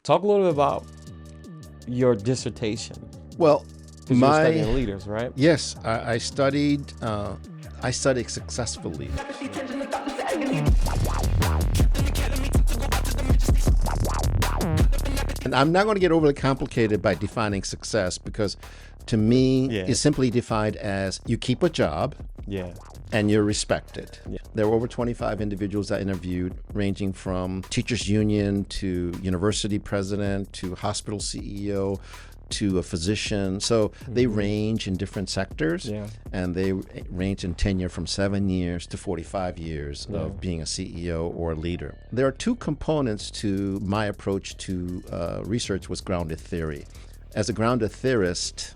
Talk a little bit about your dissertation. Well, Because you were studying leaders, right? Yes, I studied successful leaders. And I'm not going to get overly complicated by defining success, because to me, it's simply defined as you keep a job and you're respected. There were over 25 individuals I interviewed, ranging from teachers union to university president to hospital CEO to a physician. So they range in different sectors, and they range in tenure from 7 years to 45 years of being a CEO or a leader. There are two components to my approach to research was grounded theory. As a grounded theorist,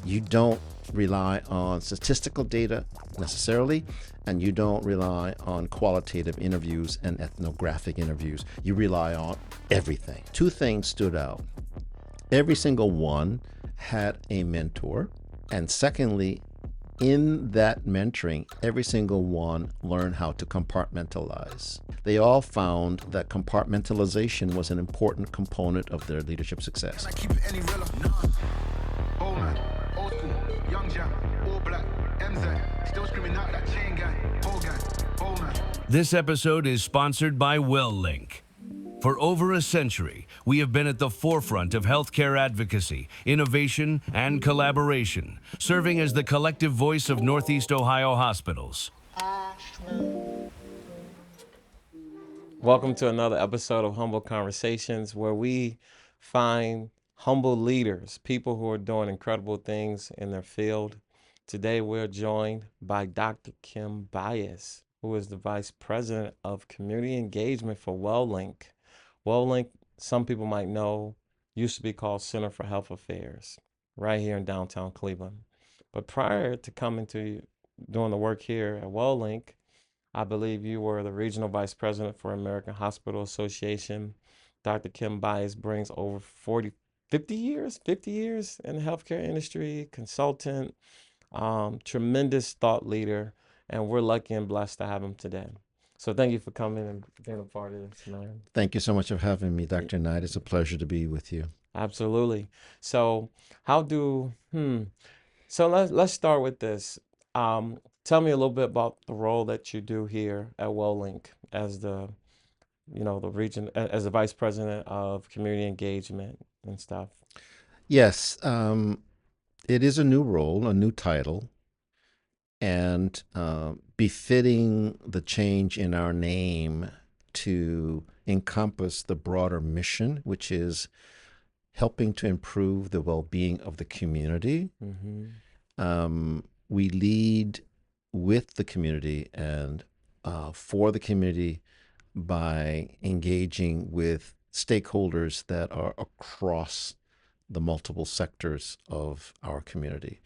you don't rely on statistical data necessarily, and you don't rely on qualitative interviews and ethnographic interviews. You rely on everything. Two things stood out. Every single one had a mentor. And secondly, in that mentoring, every single one learned how to compartmentalize. They all found that compartmentalization was an important component of their leadership success. This episode is sponsored by WellLink. For over a century, we have been at the forefront of healthcare advocacy, innovation, and collaboration, serving as the collective voice of Northeast Ohio hospitals. Welcome to another episode of Humble Conversations, where we find humble leaders, people who are doing incredible things in their field. Today, we're joined by Dr. Kim Byas, who is the Vice President of Community Engagement for WellLink. WellLink, some people might know, used to be called Center for Health Affairs, right here in downtown Cleveland. But prior to coming to doing the work here at WellLink, I believe you were the Regional Vice President for American Hospital Association. Dr. Kim Byas brings over 50 years in the healthcare industry, consultant, tremendous thought leader, and we're lucky and blessed to have him today. So thank you for coming and being a part of this, man. Thank you so much for having me, Dr. Knight. It's a pleasure to be with you. Absolutely. So so let's start with this. Tell me a little bit about the role that you do here at WellLink as the region, as the Vice President of Community Engagement and stuff. Yes, it is a new role, a new title, and befitting the change in our name to encompass the broader mission, which is helping to improve the well-being of the community. We lead with the community and for the community by engaging with stakeholders that are across the multiple sectors of our community.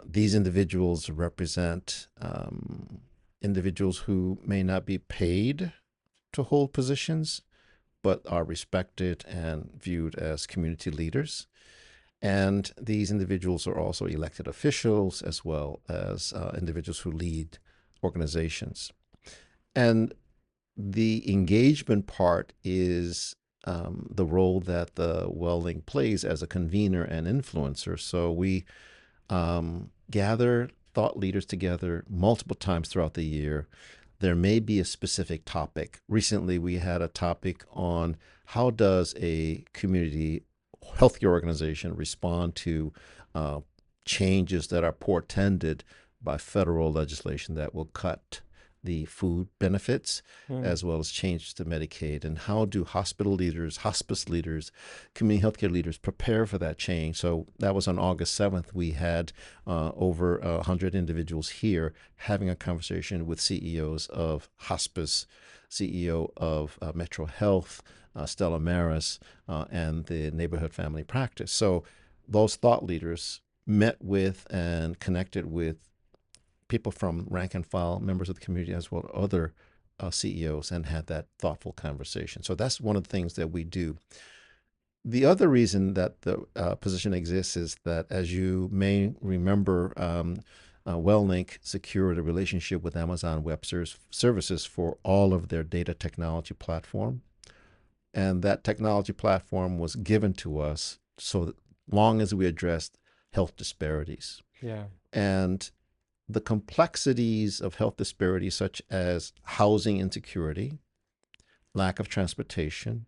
These individuals represent individuals who may not be paid to hold positions, but are respected and viewed as community leaders. And these individuals are also elected officials, as well as individuals who lead organizations. And the engagement part is the role that the WellLink plays as a convener and influencer. So we gather thought leaders together multiple times throughout the year. There may be a specific topic. Recently, we had a topic on how does a community healthcare organization respond to changes that are portended by federal legislation that will cut the food benefits, as well as changes to Medicaid, and how do hospital leaders, hospice leaders, community healthcare leaders prepare for that change. So that was on August 7th. We had over 100 individuals here having a conversation with CEOs of hospice, CEO of Metro Health, Stella Maris, and the neighborhood family practice. So those thought leaders met with and connected with people from rank and file members of the community, as well as other CEOs, and had that thoughtful conversation. So that's one of the things that we do. The other reason that the position exists is that, as you may remember, WellLink secured a relationship with Amazon Web Services for all of their data technology platform. And that technology platform was given to us so long as we addressed health disparities. Yeah. And the complexities of health disparities, such as housing insecurity, lack of transportation,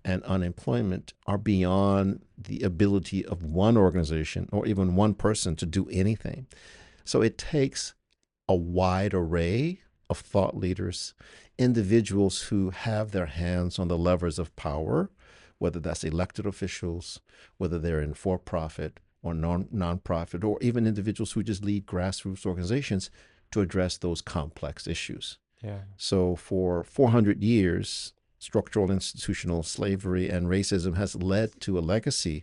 and unemployment, are beyond the ability of one organization or even one person to do anything. So it takes a wide array of thought leaders, individuals who have their hands on the levers of power, whether that's elected officials, whether they're in for-profit or nonprofit, or even individuals who just lead grassroots organizations to address those complex issues. Yeah. So for 400 years, structural institutional slavery and racism has led to a legacy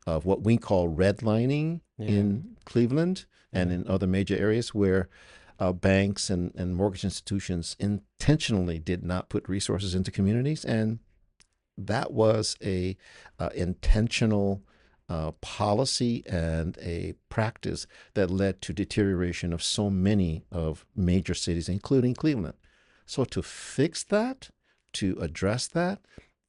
of what we call redlining in Cleveland and in other major areas where banks and mortgage institutions intentionally did not put resources into communities. And that was a intentional policy and a practice that led to deterioration of so many of major cities, including Cleveland. So to fix that, to address that,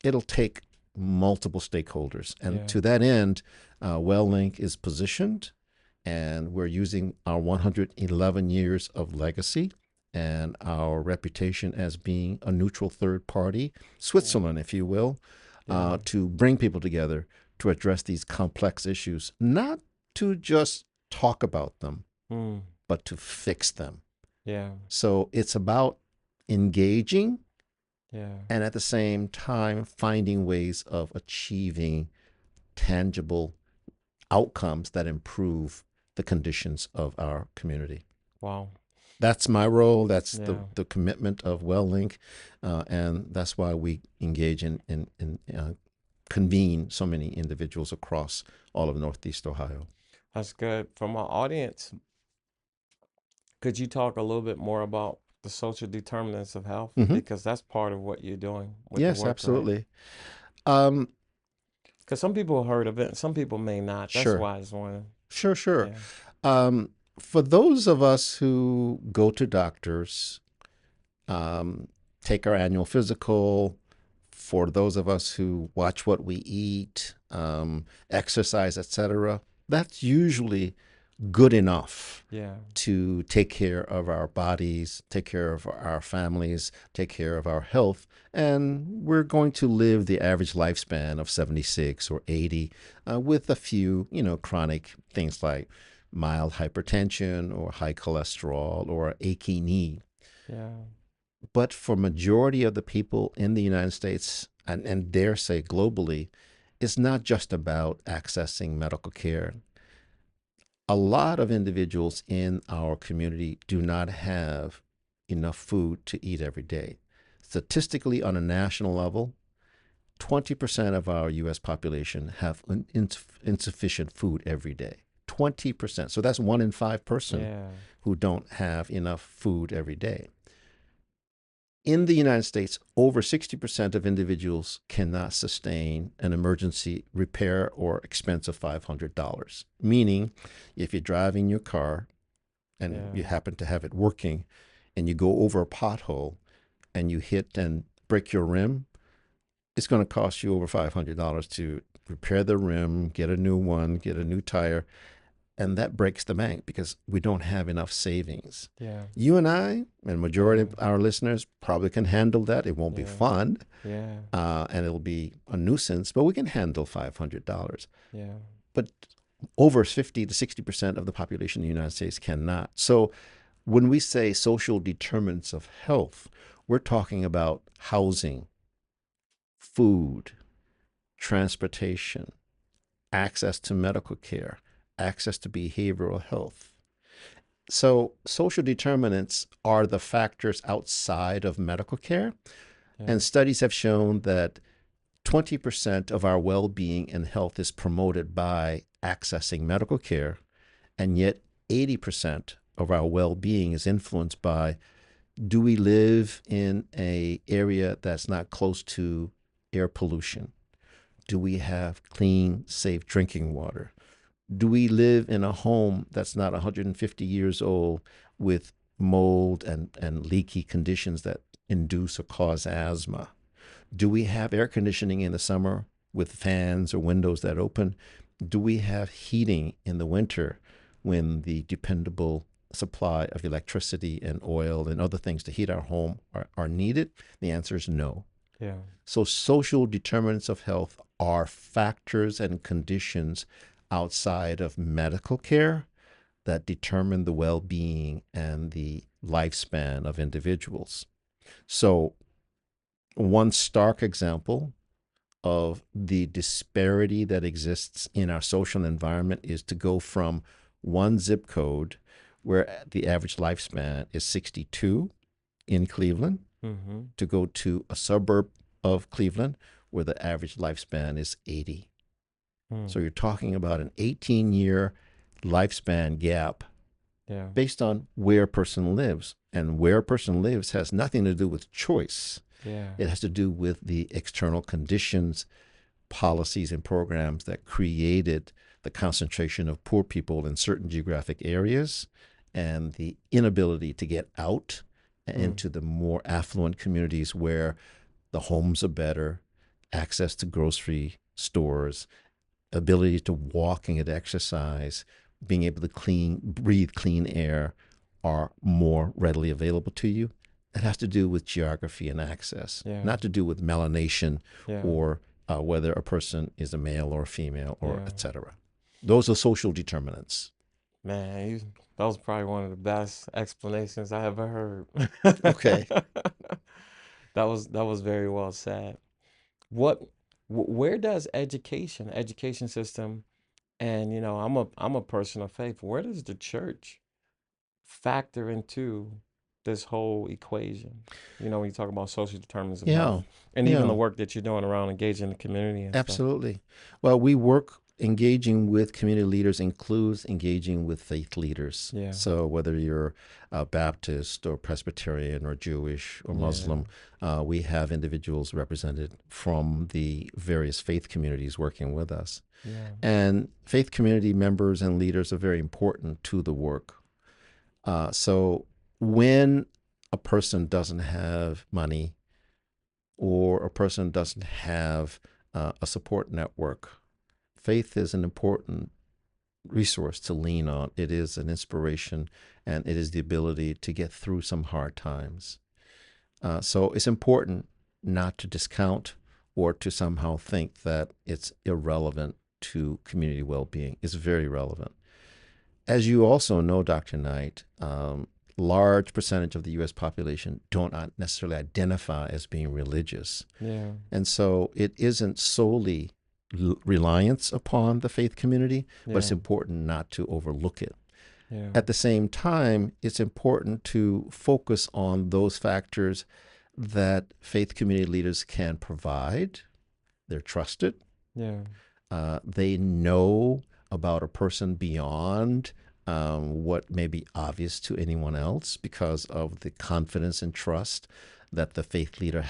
it'll take multiple stakeholders. And to that end, WellLink is positioned, and we're using our 111 years of legacy and our reputation as being a neutral third party, Switzerland, if you will, to bring people together to address these complex issues, not to just talk about them, but to fix them. Yeah. So it's about engaging Yeah. and at the same time finding ways of achieving tangible outcomes that improve the conditions of our community. Wow. That's my role. That's Yeah. the commitment of WellLink, and that's why we engage in convene so many individuals across all of Northeast Ohio. That's good. From our audience, could you talk a little bit more about the social determinants of health? Mhm. Because that's part of what you're doing with the Yes, work, right? absolutely. Because some people heard of it, some people may not. That's Sure. why I just want Sure. to. Yeah. For those of us who go to doctors, take our annual physical, for those of us who watch what we eat, exercise, etc., that's usually good enough Yeah. to take care of our bodies, take care of our families, take care of our health. And we're going to live the average lifespan of 76 or 80 with a few, chronic things like mild hypertension or high cholesterol or achy knee. Yeah. But for majority of the people in the United States, and dare say globally, it's not just about accessing medical care. A lot of individuals in our community do not have enough food to eat every day. Statistically, on a national level, 20% of our U.S. population have insufficient food every day. 20%. So that's 1 in 5 person who don't have enough food every day. In the United States, over 60% of individuals cannot sustain an emergency repair or expense of $500. Meaning, if you're driving your car and you happen to have it working and you go over a pothole and you hit and break your rim, it's going to cost you over $500 to repair the rim, get a new one, get a new tire. And that breaks the bank because we don't have enough savings. Yeah. You and I, and majority of our listeners, probably can handle that. It won't be fun, and it'll be a nuisance, but we can handle $500. Yeah. But over 50 to 60% of the population in the United States cannot. So when we say social determinants of health, we're talking about housing, food, transportation, access to medical care, access to behavioral health. So social determinants are the factors outside of medical care. And studies have shown that 20% of our well-being and health is promoted by accessing medical care, and yet 80% of our well-being is influenced by, do we live in an area that's not close to air pollution? Do we have clean, safe drinking water? Do we live in a home that's not 150 years old with mold and leaky conditions that induce or cause asthma? Do we have air conditioning in the summer with fans or windows that open? Do we have heating in the winter when the dependable supply of electricity and oil and other things to heat our home are needed? The answer is no. Yeah. So, social determinants of health are factors and conditions outside of medical care that determine the well being and the lifespan of individuals. So, one stark example of the disparity that exists in our social environment is to go from one zip code where the average lifespan is 62 in Cleveland Mm-hmm. to go to a suburb of Cleveland where the average lifespan is 80. So you're talking about an 18-year lifespan gap Yeah. based on where a person lives. And where a person lives has nothing to do with choice. Yeah. It has to do with the external conditions, policies, and programs that created the concentration of poor people in certain geographic areas and the inability to get out into the more affluent communities where the homes are better, access to grocery stores, ability to walk and get exercise, being able to breathe clean air are more readily available to you. It has to do with geography and access, Yeah. not to do with melanation Yeah. or whether a person is a male or a female or Yeah. etc. Those are social determinants. Man, that was probably one of the best explanations I ever heard. Okay. That was very well said. What where does education system, and I'm a person of faith. Where does the church factor into this whole equation? When you talk about social determinants of health, Yeah. and even the Yeah. work that you're doing around engaging the community and stuff. Absolutely. Well, we work engaging with community leaders includes engaging with faith leaders. Yeah. So whether you're Baptist or Presbyterian or Jewish or Muslim, we have individuals represented from the various faith communities working with us. Yeah. And faith community members and leaders are very important to the work. So when a person doesn't have money or a person doesn't have a support network, faith is an important resource to lean on. It is an inspiration, and it is the ability to get through some hard times. So it's important not to discount or to somehow think that it's irrelevant to community well-being. It's very relevant. As you also know, Dr. Knight, large percentage of the U.S. population don't necessarily identify as being religious. Yeah. And so it isn't solely reliance upon the faith community, but it's Yeah. important not to overlook it. Yeah. At the same time, it's important to focus on those factors that faith community leaders can provide. They're trusted. Yeah. They know about a person beyond what may be obvious to anyone else because of the confidence and trust that the faith leader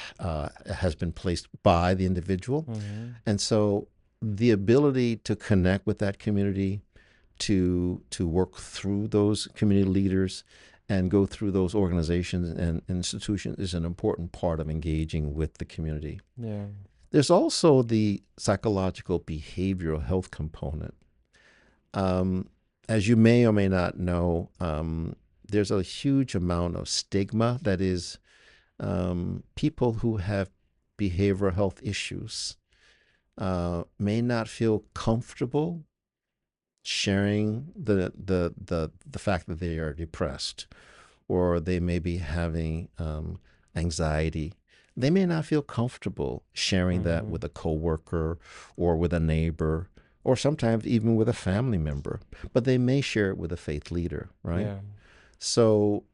has been placed by the individual. Mm-hmm. And so the ability to connect with that community, to work through those community leaders and go through those organizations and institutions is an important part of engaging with the community. Yeah. There's also the psychological behavioral health component. As you may or may not know, there's a huge amount of stigma that is people who have behavioral health issues may not feel comfortable sharing the fact that they are depressed, or they may be having anxiety. They may not feel comfortable sharing that with a coworker or with a neighbor, or sometimes even with a family member, but they may share it with a faith leader, right? Yeah. So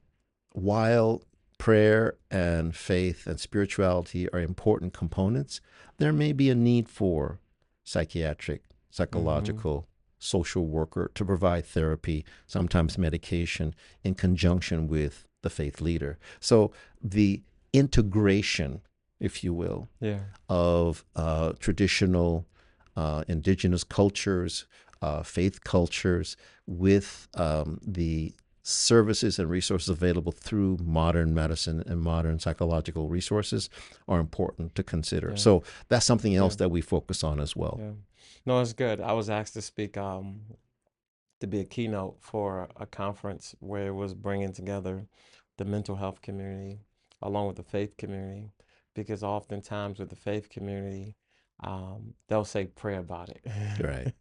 while prayer and faith and spirituality are important components, there may be a need for psychiatric, psychological, social worker to provide therapy, sometimes medication, in conjunction with the faith leader. So the integration, if you will, Yeah. of traditional indigenous cultures, faith cultures, with the services and resources available through modern medicine and modern psychological resources are important to consider. Yeah. So that's something else Yeah. that we focus on as well. Yeah. No, it's good. I was asked to speak to be a keynote for a conference where it was bringing together the mental health community along with the faith community, because oftentimes with the faith community, they'll say pray about it, Right,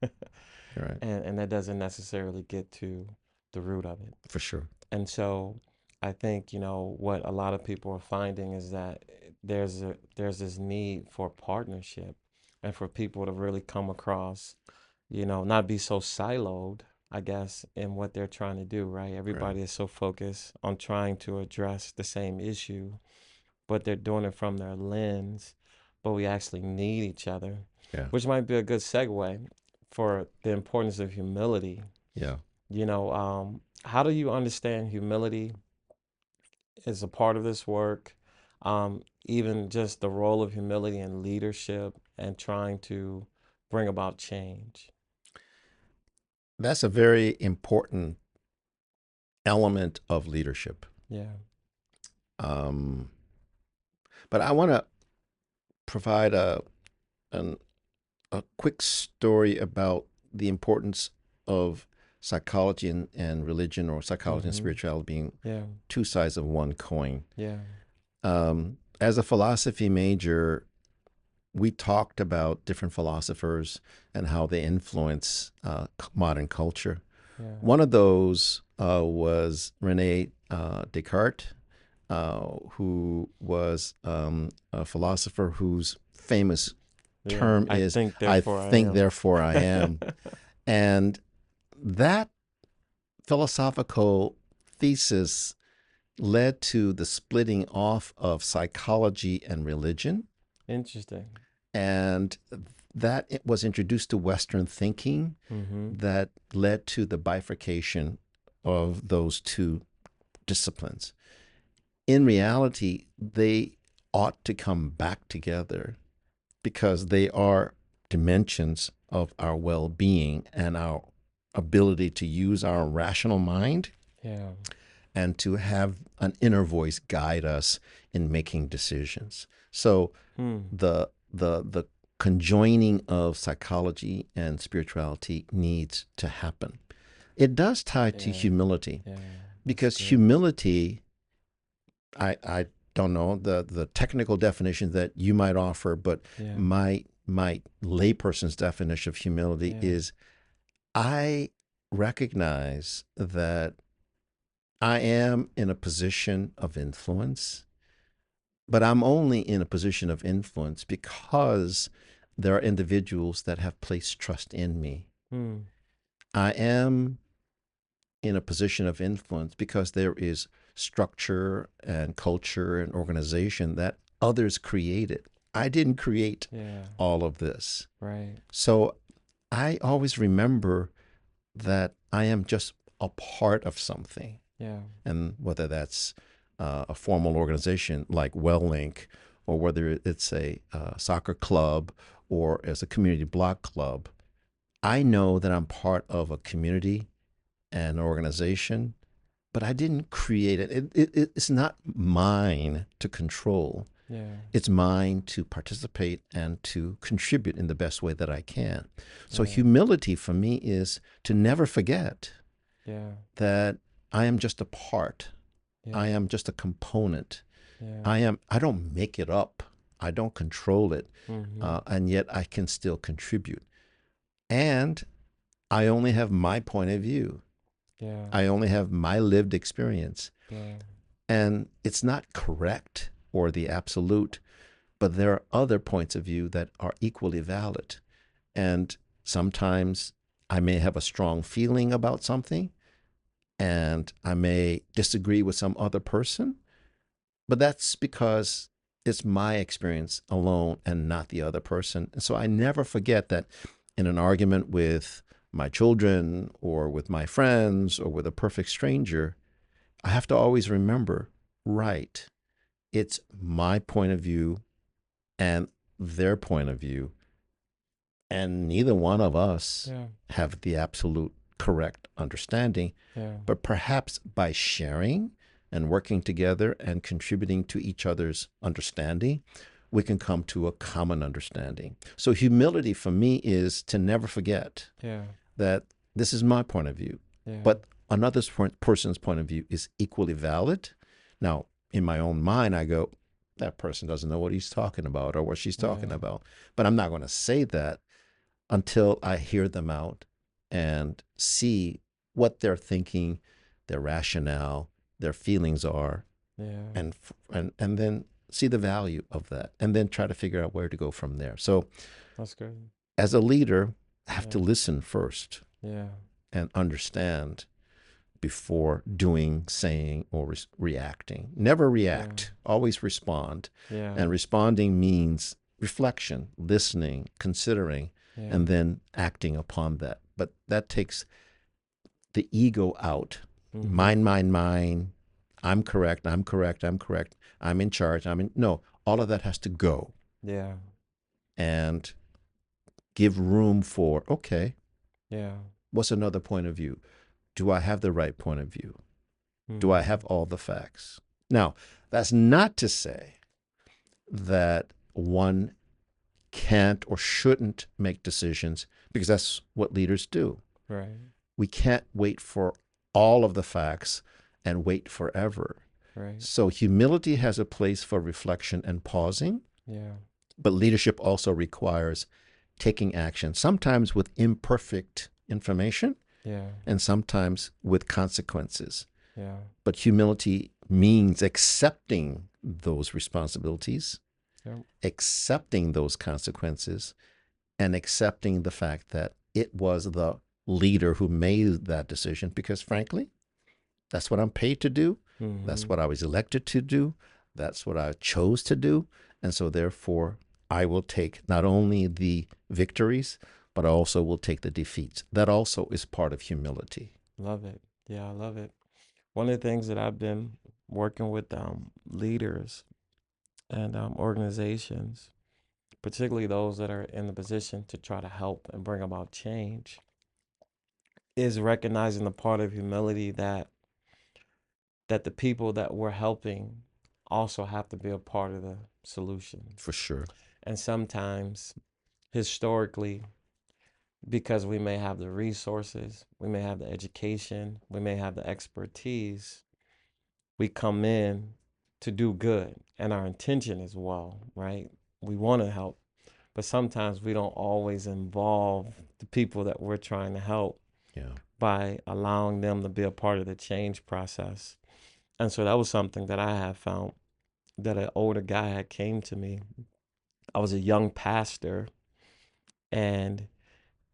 right, and that doesn't necessarily get to the root of it. for sure. And so I think, what a lot of people are finding is that there's this need for partnership and for people to really come across, not be so siloed, I guess, in what they're trying to do, right? Right, Everybody is so focused on trying to address the same issue, but they're doing it from their lens, but we actually need each other, yeah, which might be a good segue for the importance of humility. yeah. How do you understand humility as a part of this work? Even just the role of humility in leadership and trying to bring about change. That's a very important element of leadership. Yeah. Um, but I want to provide an, a quick story about the importance of psychology and religion, or psychology and Mm-hmm. spirituality being Yeah. two sides of one coin. Yeah. As a philosophy major, we talked about different philosophers and how they influence modern culture. Yeah. One of those was Rene Descartes, who was a philosopher whose famous Yeah. term I is, think I therefore I think, am. therefore I am. And that philosophical thesis led to the splitting off of psychology and religion. Interesting. And that it was introduced to Western thinking Mm-hmm. that led to the bifurcation of those two disciplines. In reality, they ought to come back together because they are dimensions of our well being and our ability to use our rational mind Yeah. and to have an inner voice guide us in making decisions. So Hmm. the conjoining of psychology and spirituality needs to happen. It does tie to Yeah. humility, Yeah. That's because good. humility, I don't know the technical definition that you might offer, but Yeah. my layperson's definition of humility Yeah. is, I recognize that I am in a position of influence, but I'm only in a position of influence because there are individuals that have placed trust in me. Hmm. I am in a position of influence because there is structure and culture and organization that others created. I didn't create Yeah. all of this. Right. So I always remember that I am just a part of something. Yeah. And whether that's a formal organization like WellLink, or whether it's a soccer club or as a community block club, I know that I'm part of a community and an organization, but I didn't create it. It's not mine to control. Yeah. It's mine to participate and to contribute in the best way that I can. So Yeah. humility for me is to never forget Yeah. that I am just a part. Yeah. I am just a component. Yeah. I don't make it up. I don't control it. Mm-hmm. And yet I can still contribute. And I only have my point of view. Yeah. I only have my lived experience. Yeah. And it's not correct or the absolute, but there are other points of view that are equally valid. And sometimes I may have a strong feeling about something, and I may disagree with some other person, but that's because it's my experience alone and not the other person. And so I never forget that in an argument with my children or with my friends or with a perfect stranger, I have to always remember, right, it's my point of view and their point of view, and neither one of us Yeah. have the absolute correct understanding, Yeah. but perhaps by sharing and working together and contributing to each other's understanding, we can come to a common understanding. So humility for me is to never forget Yeah. that this is my point of view, Yeah. but another person's point of view is equally valid. Now, in my own mind, I go, that person doesn't know what he's talking about or what she's talking Yeah. about. But I'm not going to say that until I hear them out and see what they're thinking, their rationale, their feelings are, Yeah. and then see the value of that, and then try to figure out where to go from there. So, That's good. as a leader, I have to Yeah. listen first Yeah. and understand before doing, saying, or reacting. Never react, always respond. Yeah. And responding means reflection, listening, considering, Yeah. and then acting upon that. But that takes the ego out. Mhm. Mine. I'm correct, I'm correct, I'm correct. I'm in charge. No, all of that has to go Yeah. and give room for, okay, Yeah. what's another point of view? Do I have the right point of view? Do I Mhm. have all the facts? Now, that's not to say that one can't or shouldn't make decisions, because that's what leaders do. Right. We can't wait for all of the facts and wait forever. Right. So humility has a place for reflection and pausing, Yeah. but leadership also requires taking action, sometimes with imperfect information Yeah. and sometimes with consequences. Yeah. But humility means accepting those responsibilities, Yep. accepting those consequences, and accepting the fact that it was the leader who made that decision, because frankly, that's what I'm paid to do. That's Mhm. what I was elected to do. That's what I chose to do. And so therefore, I will take not only the victories, but I also will take the defeats. That also is part of humility. Love it. Yeah, I love it. One of the things that I've been working with leaders and organizations, particularly those that are in the position to try to help and bring about change, is recognizing the part of humility that the people that we're helping also have to be a part of the solution. For sure. And sometimes, historically, because we may have the resources, we may have the education, we may have the expertise, we come in to do good. And our intention is well, right? We want to help. But sometimes we don't always involve the people that we're trying to help Yeah. by allowing them to be a part of the change process. And so that was something that I have found, that an older guy had came to me. I was a young pastor, and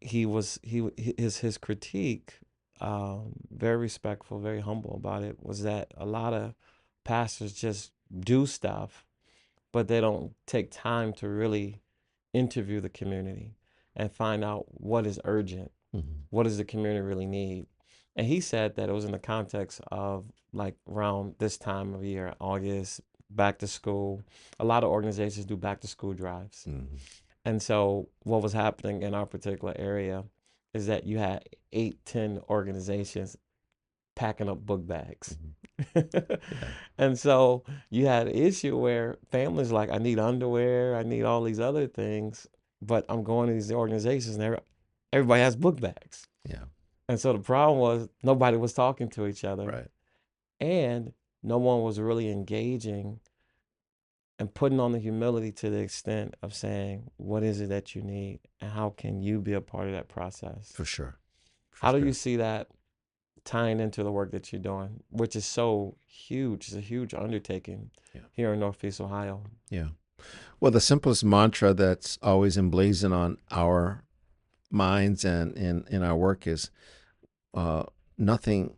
his critique, very respectful, very humble about it, was that a lot of pastors just do stuff, but they don't take time to really interview the community and find out what is urgent. Mhm. What does the community really need? And he said that it was in the context of, like, around this time of year, August, back to school. A lot of organizations do back to school drives. Mhm. And so what was happening in our particular area is that you had 8, 10 organizations packing up book bags. Yeah. And so you had an issue where families like, I need underwear, I need all these other things, but I'm going to these organizations and everybody has book bags. Yeah. And so the problem was nobody was talking to each other, Right. and no one was really engaging and putting on the humility to the extent of saying, what is it that you need and how can you be a part of that process? For sure. For How do sure. you see that tying into the work that you're doing, which is so huge? It's a huge undertaking Yeah. here in Northeast Ohio. Yeah. Well, the simplest mantra that's always emblazoned on our minds and in our work is uh, nothing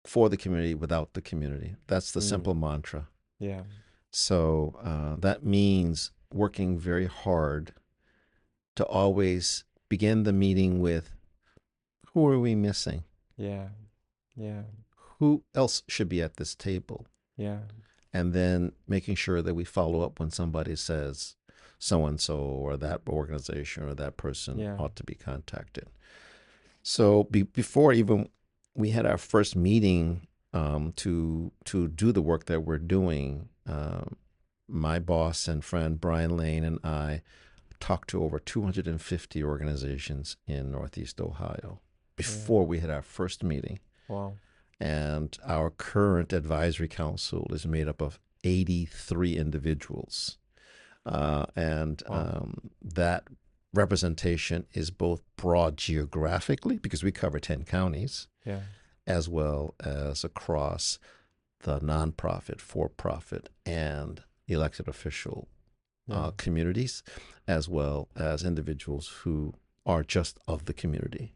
for the community without the community. That's the Mm, simple mantra. yeah. So that means working very hard to always begin the meeting with, who are we missing? Yeah. Yeah. Who else should be at this table? Yeah. And then making sure that we follow up when somebody says so and so or that organization or that person Yeah. ought to be contacted. So before even we had our first meeting to do the work that we're doing, my boss and friend Brian Lane and I talked to over 250 organizations in Northeast Ohio Yeah. before we had our first meeting. Wow. And our current advisory council is made up of 83 individuals. And Wow. that representation is both broad geographically, because we cover 10 counties, Yeah. as well as across the nonprofit, for profit, and elected official Yeah. communities, as well as individuals who are just of the community.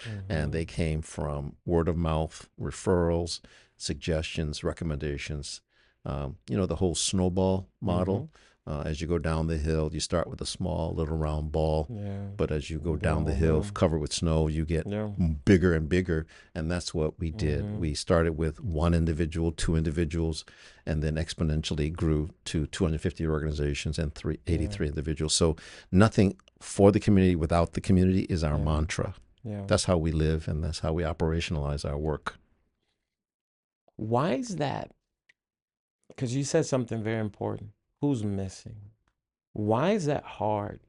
And Mm-hmm. they came from word of mouth, referrals, suggestions, recommendations. The whole snowball Mm-hmm. model. As you go down the hill, you start with a small little round ball, Yeah. but as you go Build down the hill momentum. covered with snow, you get Yeah. bigger and bigger. And that's what we did. Mm-hmm. We started with one individual, two individuals, and then exponentially grew to 250 organizations and Yeah. 83 individuals. So nothing for the community without the community is our Yeah. mantra. Yeah. That's how we live, and that's how we operationalize our work. Why is that? Because you said something very important. Who's missing? Why is that hard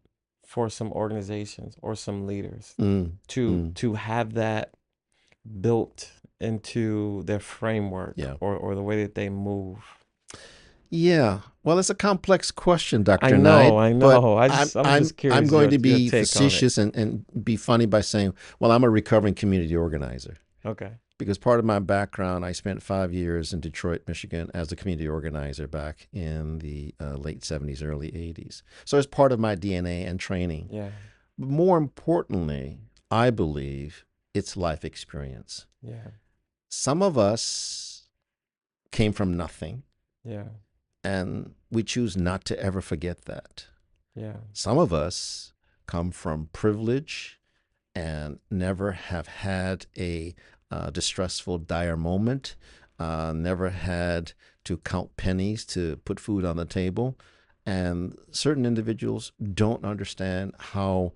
for some organizations or some leaders Mm, to mm, have that built into their framework yeah. or the way that they move? Yeah. Well, it's a complex question, I Dr. Knight, know, I but know. I'm I'm I'm just I'm curious going to your be take on it. facetious and be funny by saying, well, I'm a recovering community organizer. Okay. Because part of my background, I spent 5 years in Detroit, Michigan, as a community organizer back in the late 70s, early 80s. So it's part of my DNA and training. Yeah. But more importantly, I believe it's life experience. Yeah. Some of us came from nothing, Yeah. and we choose not to ever forget that. Yeah. Some of us come from privilege and never have had a distressful, dire moment, never had to count pennies to put food on the table. And certain individuals don't understand how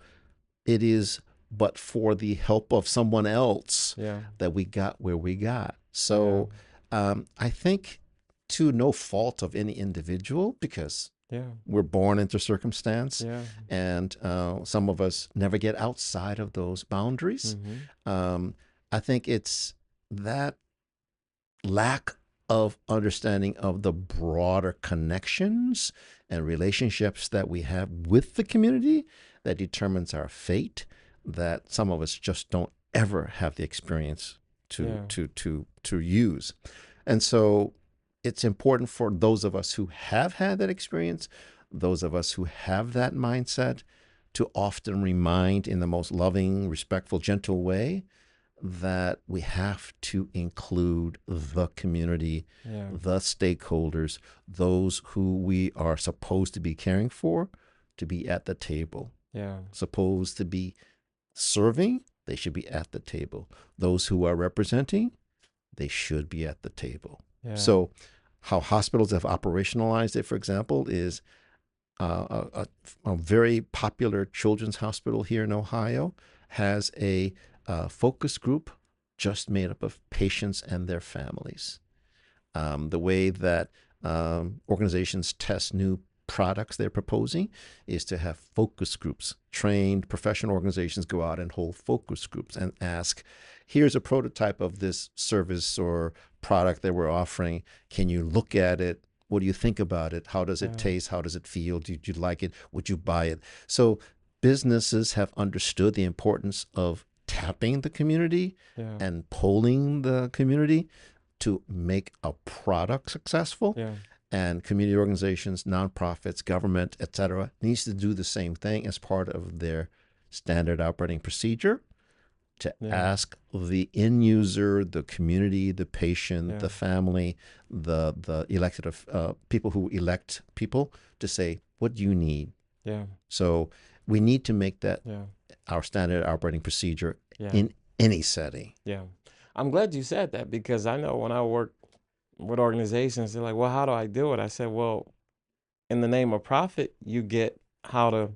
it is but for the help of someone else Yeah. that we got where we got. Yeah. So I think, to no fault of any individual, because Yeah. we're born into circumstance, Yeah. and some of us never get outside of those boundaries. Mm-hmm. Um, I think it's that lack of understanding of the broader connections and relationships that we have with the community that determines our fate, that some of us just don't ever have the experience to Yeah. use. And so it's important for those of us who have had that experience, those of us who have that mindset, to often remind in the most loving, respectful, gentle way that we have to include the community, Yeah. the stakeholders, those who we are supposed to be caring for, to be at the table. Yeah. Supposed to be serving, they should be at the table. Those who are representing, they should be at the table. Yeah. So, how hospitals have operationalized it, for example, is a very popular children's hospital here in Ohio has a focus group just made up of patients and their families. The way that organizations test new products they're proposing is to have focus groups. Trained professional organizations go out and hold focus groups and ask, here's a prototype of this service or product that we're offering. Can you look at it? What do you think about it? How does it Yeah. taste? How does it feel? Do you like it? Would you buy it? So businesses have understood the importance of tapping the community Yeah. and polling the community to make a product successful. Yeah. And community organizations, nonprofits, government, etc., needs to do the same thing as part of their standard operating procedure, to Yeah. ask the end user, the community, the patient, Yeah. the family, the elected people who elect people, to say, what do you need? Yeah. So we need to make that Yeah. our standard operating procedure Yeah. in any setting. Yeah. I'm glad you said that because I know when I work with organizations, they're like, well, how do I do it? I said, well, in the name of profit, you get how to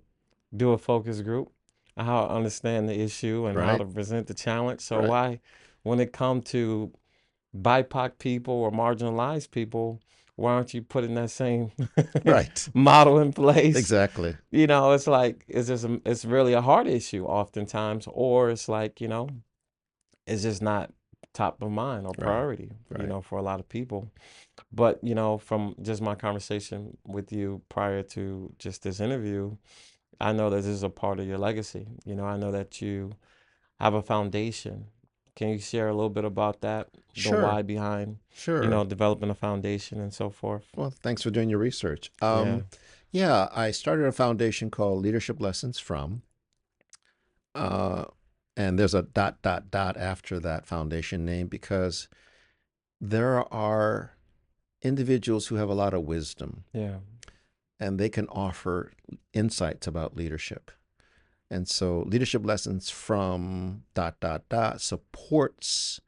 do a focus group. how to understand the issue and how Right. to present the challenge. So Right. why, when it comes to BIPOC people or marginalized people, why aren't you putting that same Right. model in place? Exactly. You know, it's like it's really a hard issue oftentimes, or it's like, it's just not top of mind or Right. priority, Right. for a lot of people. But, from just my conversation with you prior to just this interview, I know that this is a part of your legacy. I know that you have a foundation. Can you share a little bit about that, the Sure. why behind, Sure. developing a foundation and so forth? Well, thanks for doing your research. Yeah, Yeah, I started a foundation called Leadership Lessons From, uh, and there's a dot dot dot after that foundation name because there are individuals who have a lot of wisdom yeah, and they can offer insights about leadership. And so Leadership Lessons From dot dot dot supports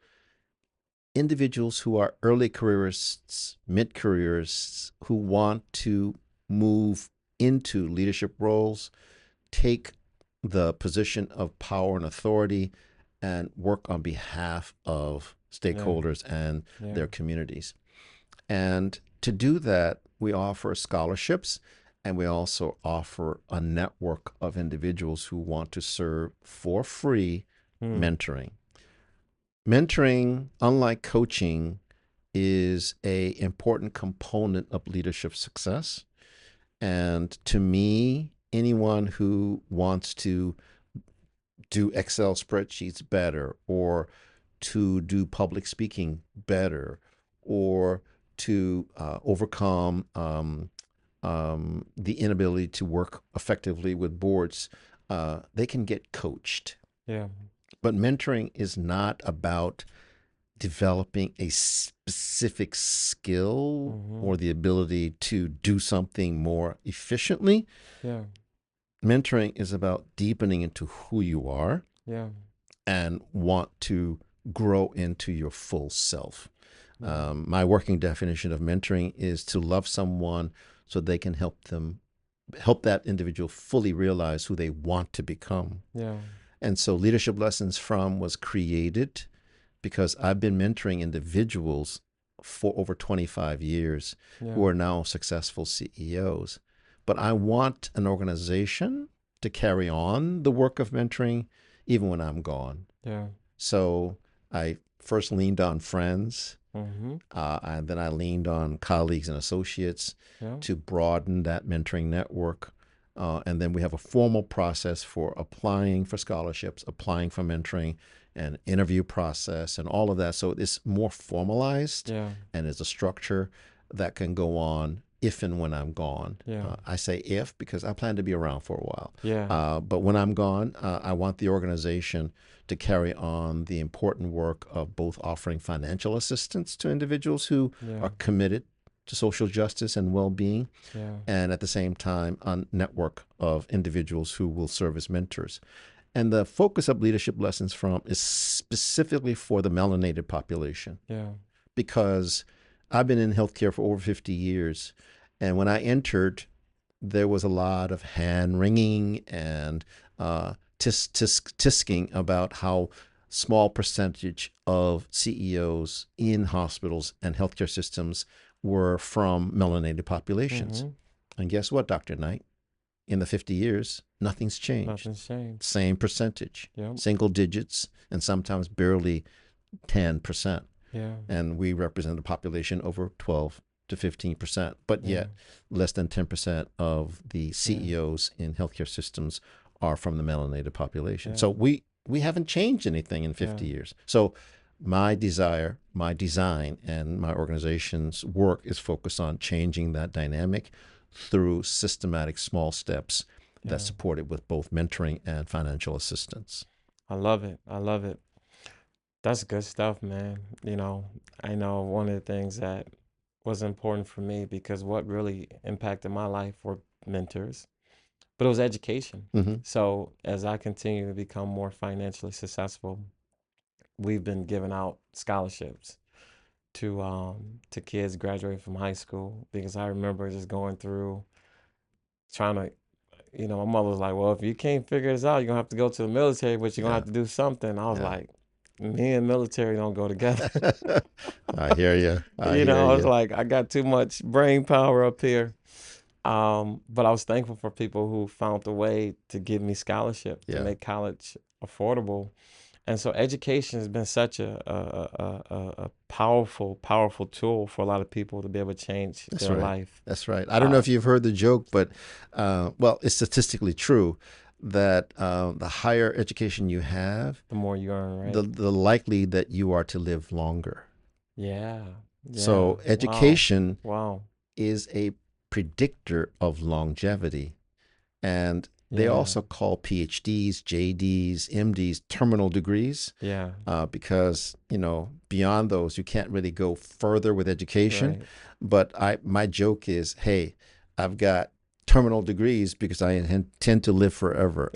individuals who are early careerists, mid careerists, who want to move into leadership roles, take the position of power and authority, and work on behalf of yeah, stakeholders and yeah, their communities. And to do that, we offer scholarships and we also offer a network of individuals who want to serve for free mm, mentoring. Mentoring, unlike coaching, is a important component of leadership success. And to me, anyone who wants to do Excel spreadsheets better, or to do public speaking better, or to overcome the inability to work effectively with boards, they can get coached. yeah, But mentoring is not about developing a specific skill mm-hmm, or the ability to do something more efficiently. yeah, Mentoring is about deepening into who you are yeah, and want to grow into your full self. mm, My working definition of mentoring is to love someone so they can help that individual fully realize who they want to become. yeah, And so Leadership Lessons From was created because I've been mentoring individuals for over 25 years yeah, who are now successful CEOs. But I want an organization to carry on the work of mentoring even when I'm gone. yeah, So I first leaned on friends, mm-hmm, and then I leaned on colleagues and associates yeah, to broaden that mentoring network. And then we have a formal process for applying for scholarships, applying for mentoring, and interview process, and all of that. So it's more formalized, yeah, and it's a structure that can go on if and when I'm gone. yeah, I say if because I plan to be around for a while. yeah, But when I'm gone, I want the organization to carry on the important work of both offering financial assistance to individuals who yeah, are committed to social justice and well-being, yeah, and at the same time a network of individuals who will serve as mentors. And the focus of Leadership Lessons From is specifically for the melanated population yeah, because I've been in healthcare for over 50 years. And when I entered, there was a lot of hand wringing and tisking about how small percentage of CEOs in hospitals and healthcare systems were from melanated populations. mm-hmm, And guess what, Dr. Knight? In the 50 years, nothing's changed. nothing's changed. Same percentage, Yep, single digits, and sometimes barely 10%. yeah, And we represent a population over 12 to 15%, but yeah, yet less than 10% of the yeah, CEOs in healthcare systems are from the melanated population. yeah, So we haven't changed anything in yeah, 50 years. So my desire, my design, and my organization's work is focused on changing that dynamic through systematic small steps that's yeah. supported with both mentoring and financial assistance. I love it. I love it. That's good stuff, man. I know one of the things that was important for me because what really impacted my life were mentors, but it was education. Mm-hmm. So as I continue to become more financially successful, we've been giving out scholarships to kids graduating from high school because I remember just going through trying to my mother was like, well, if you can't figure this out, you're gonna have to go to the military, but you're gonna Yeah. have to do something. I was Yeah. like, me and military don't go together. I hear you. I hear I was you. like, I got too much brain power up here. But I was thankful for people who found a way to give me scholarship to Yeah. make college affordable. And so education has been such a powerful, powerful tool for a lot of people to be able to change That's their right. life. That's right. I don't know Uh, if you've heard the joke, but well, it's statistically true that the higher education you have, the more you earn, right? the likely that you are to live longer. Yeah. Yeah. So Wow. education Wow. is a predictor of longevity. And they Yeah. also call PhDs, JDs, MDs terminal degrees Yeah. because, beyond those, you can't really go further with education. Right. But my joke is, hey, I've got terminal degrees because I intend to live forever.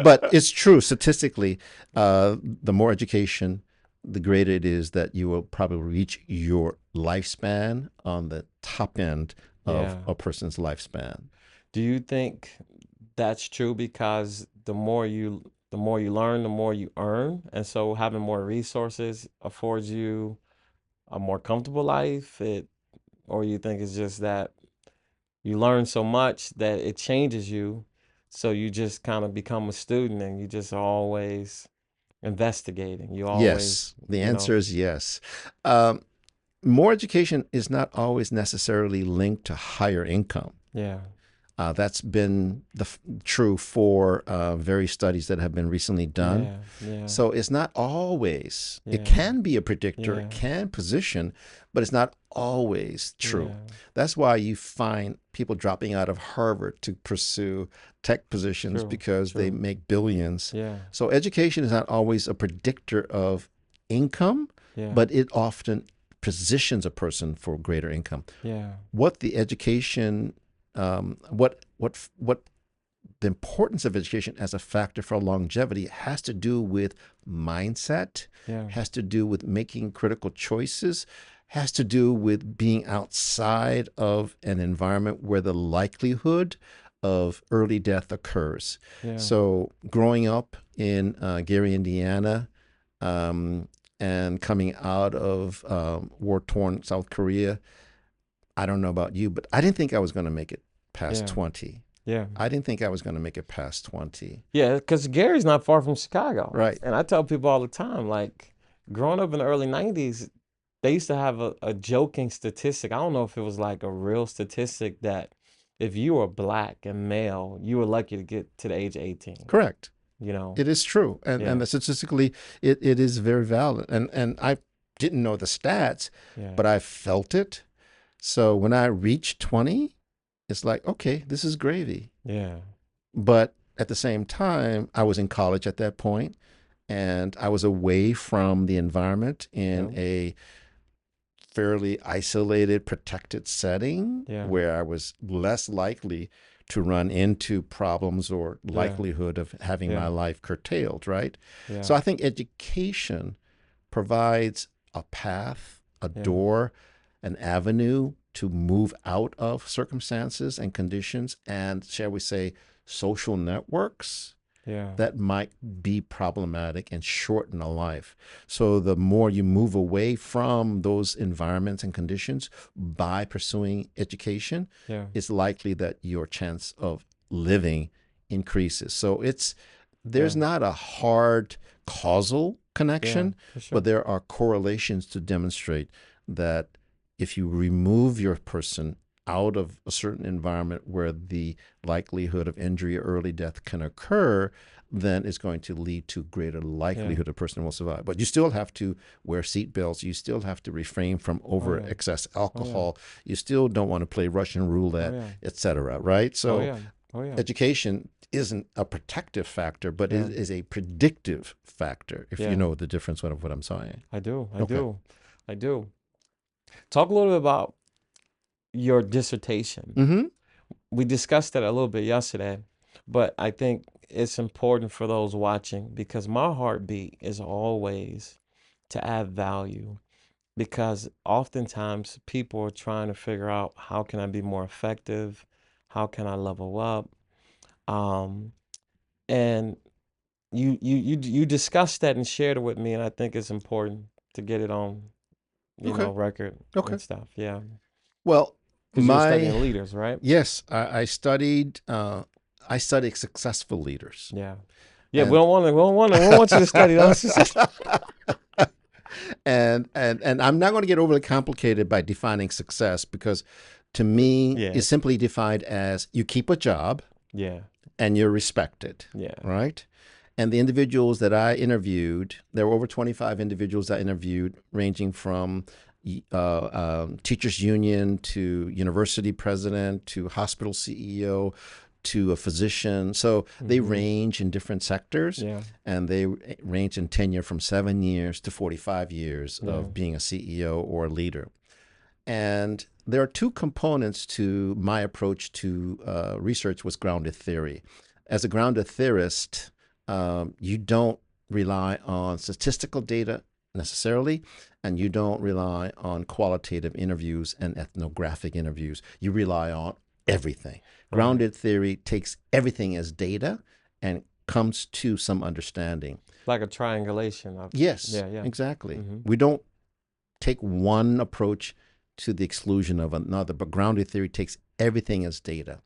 But it's true statistically. The more education, the greater it is that you will probably reach your lifespan on the top end of Yeah. a person's lifespan. Do you think that's true because the more you learn, the more you earn, and so having more resources affords you a more comfortable life? Or you think it's just that you learn so much that it changes you, so you just kind of become a student and you just always investigating. You always, Yes, the answer is yes. Um, More education is not always necessarily linked to higher income. yeah, That's been true for various studies that have been recently done. yeah, yeah, So it's not always, it yeah, can be a predictor, it yeah, can position, but it's not always true. yeah. That's why you find people dropping out of Harvard to pursue tech positions True, because they true. make billions. Yeah, So education is not always a predictor of income, yeah, but it often positions a person for greater income. yeah, What the education, what the importance of education as a factor for longevity has to do with mindset, yeah, has to do with making critical choices, has to do with being outside of an environment where the likelihood of early death occurs. yeah, So, growing up in Gary, Indiana, um, and coming out of war torn South Korea, I don't know about you, but I didn't think I was going to make it past yeah, 20. yeah. I didn't think I was going to make it past 20. Yeah, because Gary's not far from Chicago. Right. And I tell people all the time, like, growing up in the early 90s, they used to have a joking statistic. I don't know if it was like a real statistic that if you were black and male, you were lucky to get to the age of 18, Correct. you know? It is true. And Yeah, statistically, it is very valid. And I didn't know the stats, yeah, but I felt it. So when I reached 20, it's like, okay, this is gravy. yeah, But at the same time, I was in college at that point, and I was away from the environment in yeah, a fairly isolated, protected setting yeah, where I was less likely to run into problems or yeah, likelihood of having my yeah, life curtailed, right? yeah, So I think education provides a path, a yeah, door, an avenue to move out of circumstances and conditions and, shall we say, social networks yeah, that might be problematic and shorten a life. So the more you move away from those environments and conditions by pursuing education, yeah, it's likely that your chance of living increases. So yeah, there's not a hard causal yeah, connection, for sure. but there are correlations to demonstrate that if you remove your person out of a certain environment where the likelihood of injury or early death can occur, then it's going to lead to greater Yeah. likelihood a person will survive. But you still have to wear seat belts. You still have to refrain from Oh, over yeah. excess Oh, yeah. alcohol. You still don't want to play Russian Oh, roulette, yeah. etc. Right? Oh, So yeah. Oh, yeah. education isn't a protective factor, but Yeah. it is a predictive factor, if you Yeah. know the difference of what I'm saying. I do. I Okay. do. I do. Talk a little bit about your dissertation. Mm-hmm. We discussed that a little bit yesterday, but I think it's important for those watching because my heartbeat is always to add value because oftentimes people are trying to figure out how can I be more effective? How can I level up? Um, and you discussed that and shared it with me, and I think it's important to get it on, Okay. record Okay. and stuff. Yeah, Well, because you were my studying leaders, right? yes, I studied successful leaders. Yeah. Yeah, And we don't want you to study those. and I'm not going to get overly complicated by defining success, because to me Yeah, it's simply defined as you keep a job yeah, and you're respected, yeah. right? And the individuals that I interviewed, there were over 25 individuals I interviewed, ranging from teachers union to university president to hospital CEO to a physician. So they Mm-hmm. range in different sectors, Yeah, and they range in tenure from 7 years to 45 years yeah, of being a CEO or a leader. And there are two components to my approach to research with grounded theory. As a grounded theorist, you don't rely on statistical data necessarily, and you don't rely on qualitative interviews and ethnographic interviews. You rely on everything. right. Grounded theory takes everything as data and comes to some understanding. Like a triangulation of, Yes, yeah, yeah. exactly. Mm-hmm. We don't take one approach to the exclusion of another, but grounded theory takes everything as data.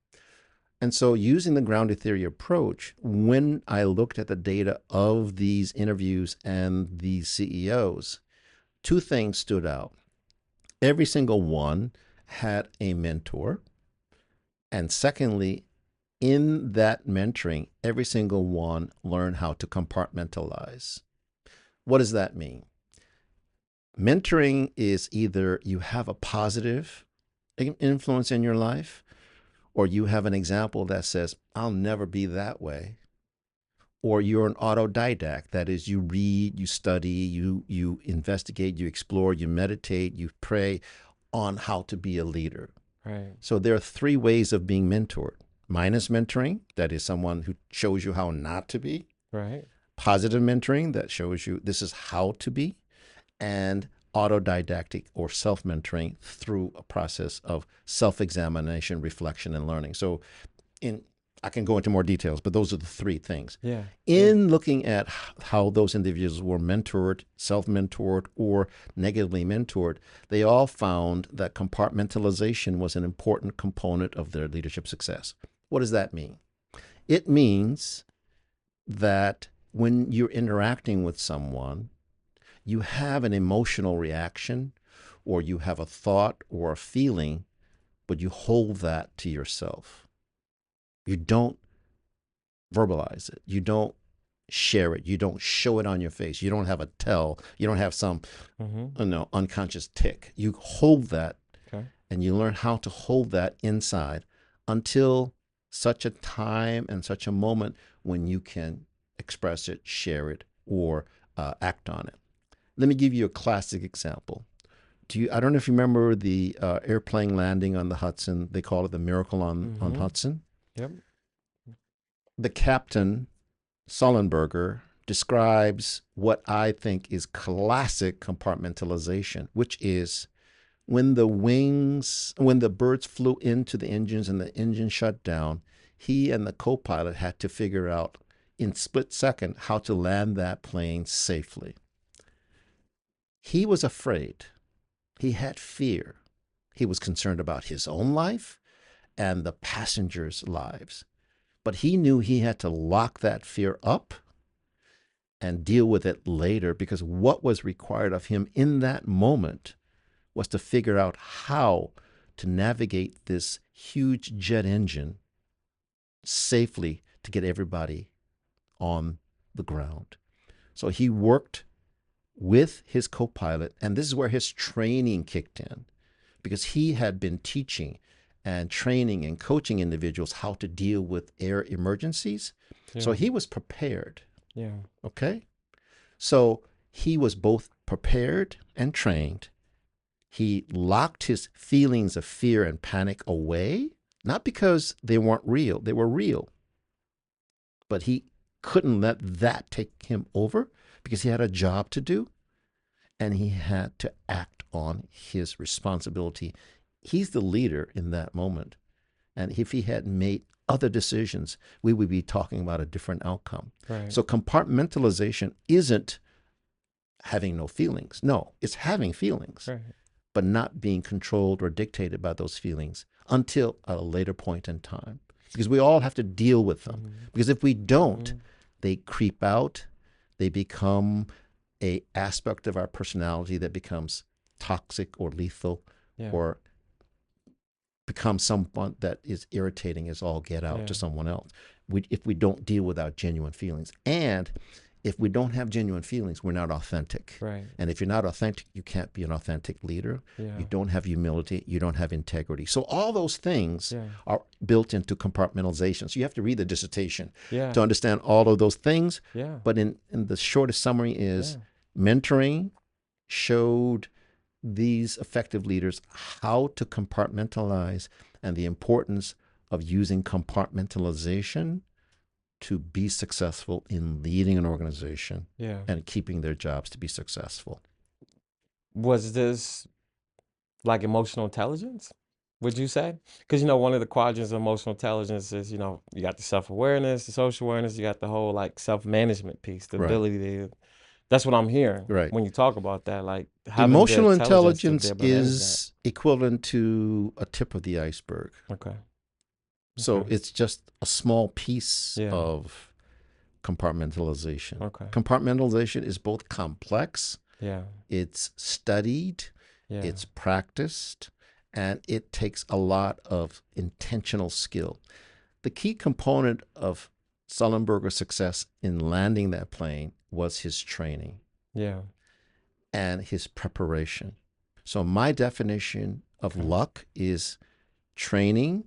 And so, using the grounded theory approach, when I looked at the data of these interviews and these CEOs, two things stood out. Every single one had a mentor. And secondly, in that mentoring, every single one learned how to compartmentalize. What does that mean? Mentoring is either you have a positive influence in your life, or you have an example that says, I'll never be that way. Or you're an autodidact. That is, you read, you study, you investigate, you explore, you meditate, you pray on how to be a leader. Right, So there are three ways of being mentored. Minus mentoring, that is someone who shows you how not to be. right. Positive mentoring, that shows you this is how to be. And autodidactic or self-mentoring through a process of self-examination, reflection, and learning. So in I can go into more details, but those are the three things. Yeah, yeah. In looking at how those individuals were mentored, self-mentored, or negatively mentored, they all found that compartmentalization was an important component of their leadership success. What does that mean? It means that when you're interacting with someone, you have an emotional reaction, or you have a thought or a feeling, but you hold that to yourself. You don't verbalize it. You don't share it. You don't show it on your face. You don't have a tell. You don't have some unconscious tick. You hold that, Okay. and you learn how to hold that inside until such a time and such a moment when you can express it, share it, or act on it. Let me give you a classic example. I don't know if you remember the airplane landing on the Hudson. They call it the Miracle on Hudson. Yep. The captain, Sullenberger, describes what I think is classic compartmentalization, which is when the birds flew into the engines and the engine shut down, he and the co-pilot had to figure out in split second how to land that plane safely. He was afraid. He had fear. He was concerned about his own life and the passengers' lives. But he knew he had to lock that fear up and deal with it later, because what was required of him in that moment was to figure out how to navigate this huge jet engine safely to get everybody on the ground. So he worked with his co-pilot, and this is where his training kicked in, because he had been teaching and training and coaching individuals how to deal with air emergencies. Yeah. So he was prepared. Yeah. Okay? So he was both prepared and trained. He locked his feelings of fear and panic away, not because they weren't real, they were real. But he couldn't let that take him over, because he had a job to do and he had to act on his responsibility. He's the leader in that moment. And if he had made other decisions, we would be talking about a different outcome. Right. So compartmentalization isn't having no feelings. No, it's having feelings, Right. but not being controlled or dictated by those feelings until a later point in time. Because we all have to deal with them. Mm-hmm. Because if we don't, Mm-hmm. they creep out, they become a aspect of our personality that becomes toxic or lethal, Yeah. or become someone that is irritating as all get out Yeah. to someone else. If we don't deal with our genuine feelings. And if we don't have genuine feelings, we're not authentic. Right. And if you're not authentic, you can't be an authentic leader. Yeah. You don't have humility. You don't have integrity. So all those things Yeah. are built into compartmentalization. So you have to read the dissertation Yeah. to understand all of those things. Yeah. But in the shortest summary is Yeah. mentoring showed these effective leaders how to compartmentalize and the importance of using compartmentalization to be successful in leading an organization Yeah. and keeping their jobs to be successful. Was this like emotional intelligence, would you say? Because, one of the quadrants of emotional intelligence is, you got the self-awareness, the social awareness, you got the whole like self-management piece, the Right. ability to, that's what I'm hearing Right. when you talk about that, like having the Emotional intelligence to be intelligence able to manage is equivalent to a tip of the iceberg. that. Okay. So Okay. it's just a small piece Yeah. of compartmentalization. Okay. Compartmentalization is both complex, Yeah. it's studied, Yeah. it's practiced, and it takes a lot of intentional skill. The key component of Sullenberger's success in landing that plane was his training Yeah. and his preparation. So my definition of Okay. luck is training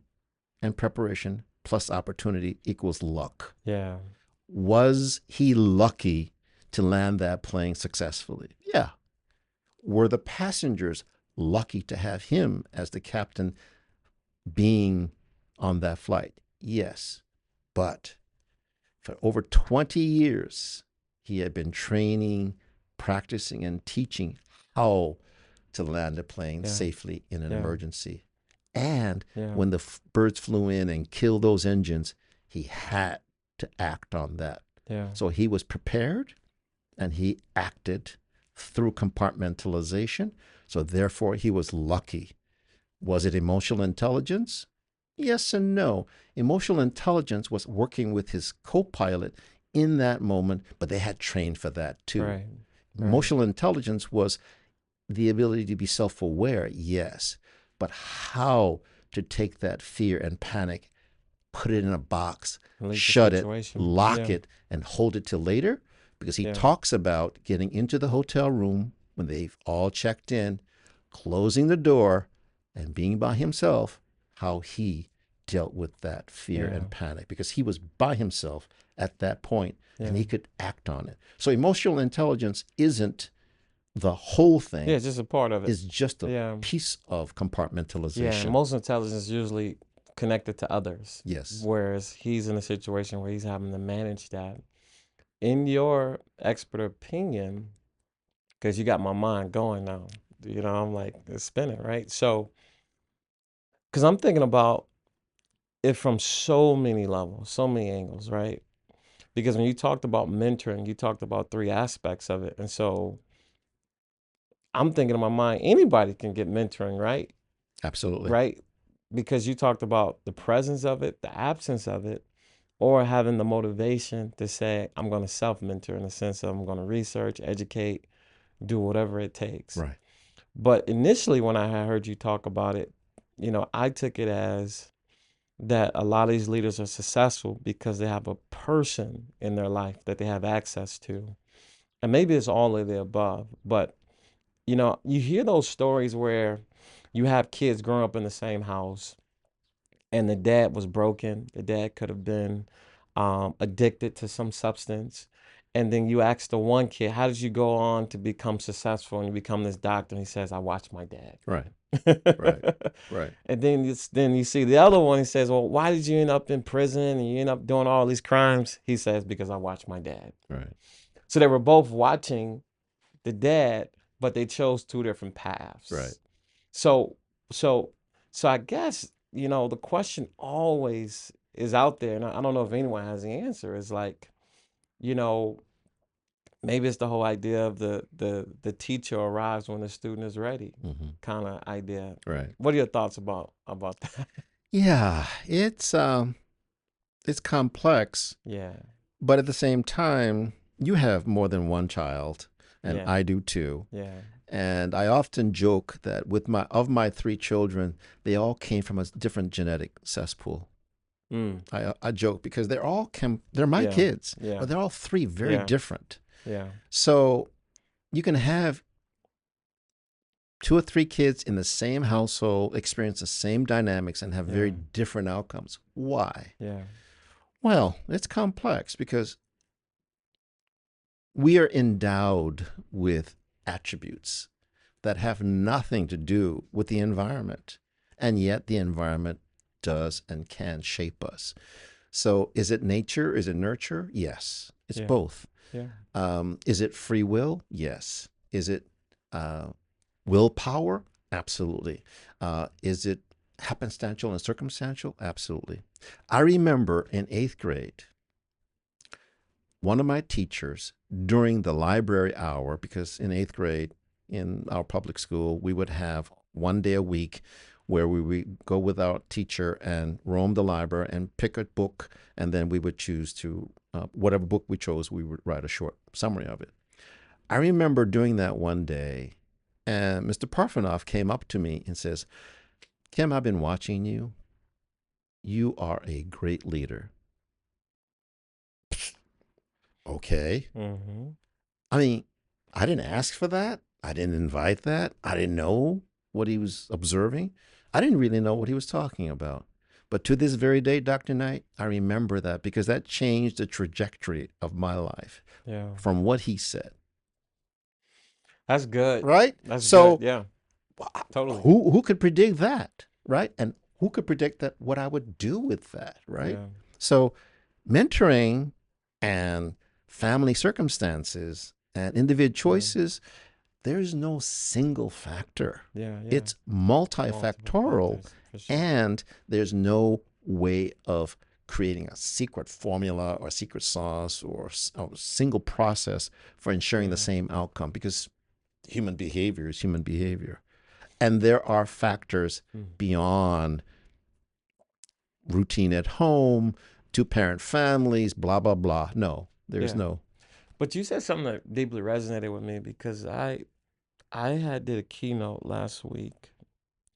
and preparation plus opportunity equals luck. Yeah. Was he lucky to land that plane successfully? Yeah. Were the passengers lucky to have him as the captain being on that flight? Yes. But for over 20 years, he had been training, practicing, and teaching how to land a plane Yeah. safely in an Yeah. emergency. And Yeah. when the birds flew in and killed those engines, he had to act on that. Yeah. So he was prepared and he acted through compartmentalization. So therefore, he was lucky. Was it emotional intelligence? Yes and no. Emotional intelligence was working with his co-pilot in that moment, but they had trained for that too. Right. Emotional intelligence was the ability to be self-aware, yes, but how to take that fear and panic, put it in a box, Lead the shut it, situation. lock Yeah. it, and hold it till later. Because he Yeah. talks about getting into the hotel room when they've all checked in, closing the door, and being by himself, how he dealt with that fear Yeah. and panic. Because he was by himself at that point, and Yeah. he could act on it. So emotional intelligence isn't the whole thing. Yeah, it's just a part of it. It's just a Yeah. piece of Yeah. compartmentalization. Emotional intelligence is usually connected to others. Yes. Whereas he's in a situation where he's having to manage that. In your expert opinion, because you got my mind going now, I'm like, it's spinning, right? So, because I'm thinking about it from so many levels, so many angles, right? Because when you talked about mentoring, you talked about three aspects of it. And so I'm thinking in my mind, anybody can get mentoring, right? Absolutely. Right? Because you talked about the presence of it, the absence of it, or having the motivation to say, I'm going to self-mentor in the sense of I'm going to research, educate, do whatever it takes. Right. But initially, when I had heard you talk about it, I took it as that a lot of these leaders are successful because they have a person in their life that they have access to. And maybe it's all of the above, but you hear those stories where you have kids growing up in the same house and the dad was broken. The dad could have been addicted to some substance. And then you ask the one kid, how did you go on to become successful and you become this doctor? And he says, I watched my dad. Right. Right. Right. And then you see the other one, he says, well, why did you end up in prison and you end up doing all these crimes? He says, because I watched my dad. Right. So they were both watching the dad, but they chose two different paths. Right. So I guess the question always is out there, and I don't know if anyone has the answer. Is like, you know, maybe it's the whole idea of the teacher arrives when the student is ready, Hmm. kind of idea. Right. What are your thoughts about that? Yeah, it's complex, Yeah, but at the same time, you have more than one child, and yeah, I do too. yeah, And I often joke that with my three children, they all came from a different genetic cesspool. mm, I joke because they're my yeah, kids, yeah, but they're all three very yeah, different. yeah, So you can have two or three kids in the same household experience the same dynamics and have very yeah, different outcomes. Why? yeah, Well, it's complex because we are endowed with attributes that have nothing to do with the environment. And yet the environment does and can shape us. So is it nature? Is it nurture? Yes, it's yeah, both. yeah, Is it free will? Yes. Is it uh, willpower? Absolutely. Is it happenstantial and circumstantial? Absolutely. I remember in eighth grade, one of my teachers during the library hour, because in eighth grade in our public school, we would have one day a week where we would go with our teacher and roam the library and pick a book, and then we would choose to, whatever book we chose, we would write a short summary of it. I remember doing that one day, and Mr. Parfenoff came up to me and says, Kim, I've been watching you. You are a great leader. Okay. mm-hmm, I mean, I didn't ask for that. I didn't invite that. I didn't know what he was observing. I didn't really know what he was talking about. But to this very day, Dr. Knight, I remember that because that changed the trajectory of my life yeah. from what he said. That's good. Right? That's good. So Yeah, totally. who could predict that? Right? And who could predict that what I would do with that? Right? Yeah, So mentoring and family circumstances and individual yeah, choices, there's no single factor. yeah, yeah. It's Multiple multifactorial, factors for sure. and there's no way of creating a secret formula or secret sauce or a single process for ensuring the Yeah, same outcome because human behavior is human behavior. And there are factors mm, beyond routine at home, two parent families, blah, blah, blah. No, there's yeah. no. But you said something that deeply resonated with me because I had did a keynote last week,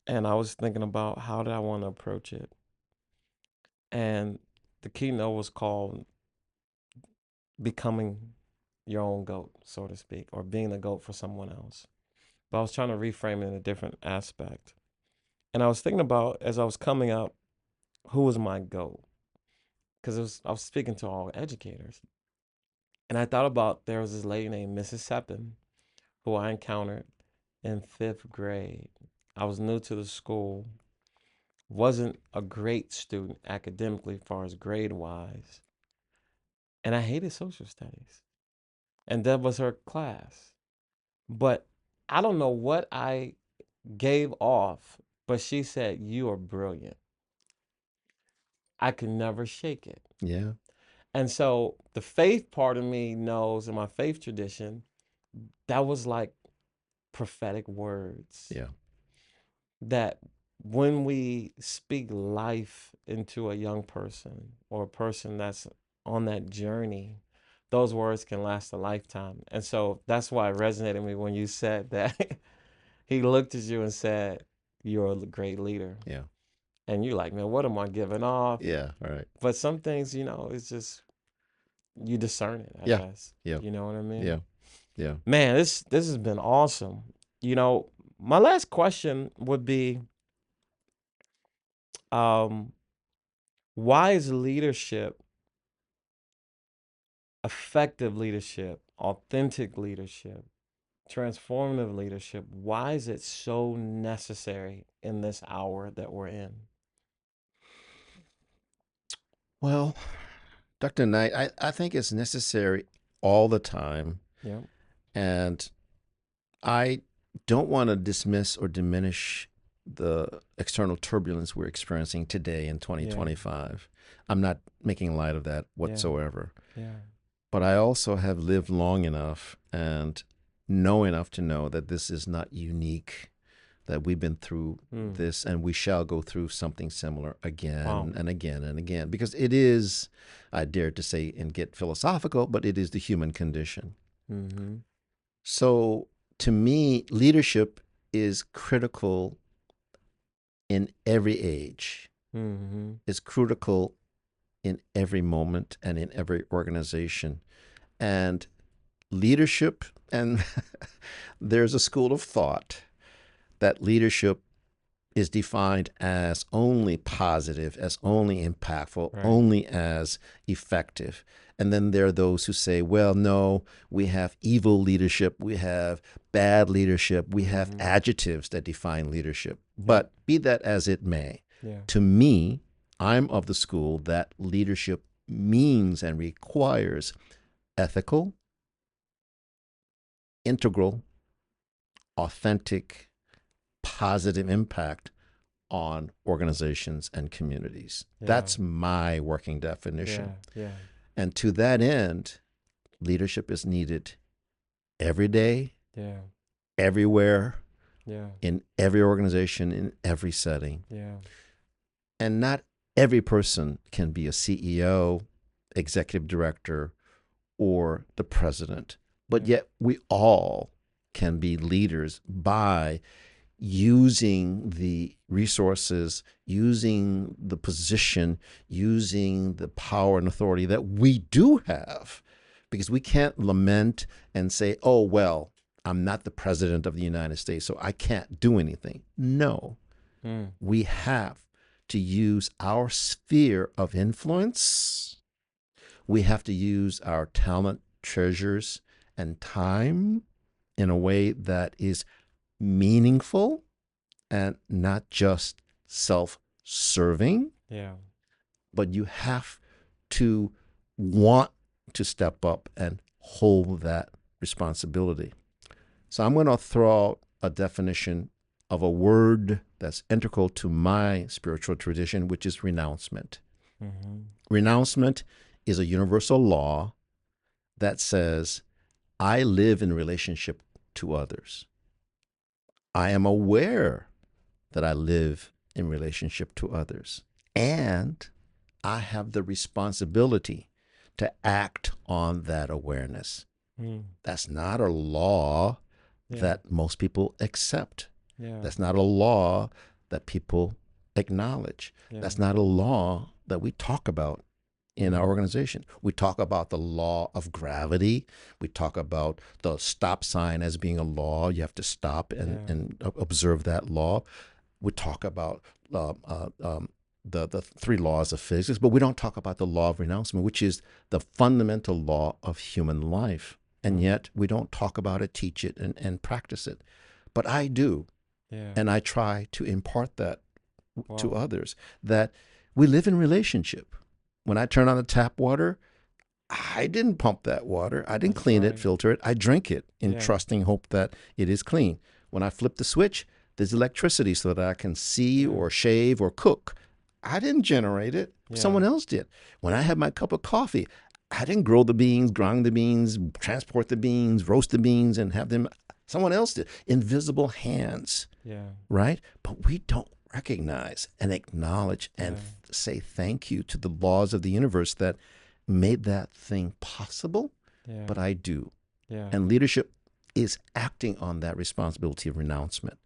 and I was thinking about how did I want to approach it. And the keynote was called Becoming Your Own Goat, so to speak, or being a goat for someone else. But I was trying to reframe it in a different aspect. And I was thinking about as I was coming up, who was my goat? Because I was speaking to all educators. And I thought about there was this lady named Mrs. Seppin who I encountered in fifth grade. I was new to the school, wasn't a great student academically as far as grade wise, and I hated social studies. And that was her class. But I don't know what I gave off, but she said, "You are brilliant." I could never shake it. Yeah. And so the faith part of me knows in my faith tradition, that was like prophetic words Yeah. that when we speak life into a young person or a person that's on that journey, those words can last a lifetime. And so that's why it resonated with me when you said that he looked at you and said, "You're a great leader." Yeah. And you're like, "Man, what am I giving off?" Yeah. All right. But some things, it's just you discern it, I Yeah. guess. Yeah. You know what I Yeah. mean? Yeah. Man, this has been awesome. My last question would be, um, why is leadership, effective leadership, authentic leadership, transformative leadership, why is it so necessary in this hour that we're in? Well, Dr. Knight, I think it's necessary all the time. Yeah. And I don't want to dismiss or diminish the external turbulence we're experiencing today in 2025. I'm not making light of that whatsoever. Yeah. But I also have lived long enough and know enough to know that this is not unique, that we've been through this and we shall go through something similar again and again and again. Because it is, I dare to say and get philosophical, but it is the human condition. Mm-hmm. So to me, leadership is critical in every age. Mm-hmm. It's critical in every moment and in every organization. And leadership, and there's a school of thought that leadership is defined as only positive, as only impactful, Right. only as effective. And then there are those who say, well, no, we have evil leadership, we have bad leadership, we have adjectives that define leadership. But be that as it may, to me, I'm of the school that leadership means and requires ethical, integral, authentic, positive impact on organizations and communities. That's my working definition. And to that end, leadership is needed every day, everywhere, in every organization, in every setting. And not every person can be a CEO, executive director, or the president, but yet we all can be leaders by using the resources, using the position, using the power and authority that we do have. Because we can't lament and say, oh, well, I'm not the president of the United States, so I can't do anything. No, we have to use our sphere of influence. We have to use our talent, treasures, and time in a way that is meaningful and not just self-serving. But you have to want to step up and hold that responsibility. So I'm going to throw out a definition of a word that's integral to my spiritual tradition, which is renouncement. Renouncement is a universal law that says, I live in relationship to others. I am aware that I live in relationship to others. And I have the responsibility to act on that awareness. That's not a law that most people accept. That's not a law that people acknowledge. That's not a law that we talk about in our organization. We talk about the law of gravity. We talk about the stop sign as being a law. You have to stop and observe that law. We talk about the three laws of physics, but we don't talk about the law of renouncement, which is the fundamental law of human life. And yet we don't talk about it, teach it, and practice it. But I do. And I try to impart that to others, that we live in relationship. When I turn on the tap water, I didn't pump that water. I didn't clean it, filter it. I drink it in trusting hope that it is clean. When I flip the switch, there's electricity so that I can see or shave or cook. I didn't generate it. Someone else did. When I have my cup of coffee, I didn't grow the beans, grind the beans, transport the beans, roast the beans, and have them. Someone else did. Invisible hands, right? But we don't recognize and acknowledge and say thank you to the laws of the universe that made that thing possible. But I do. And leadership is acting on that responsibility of renouncement.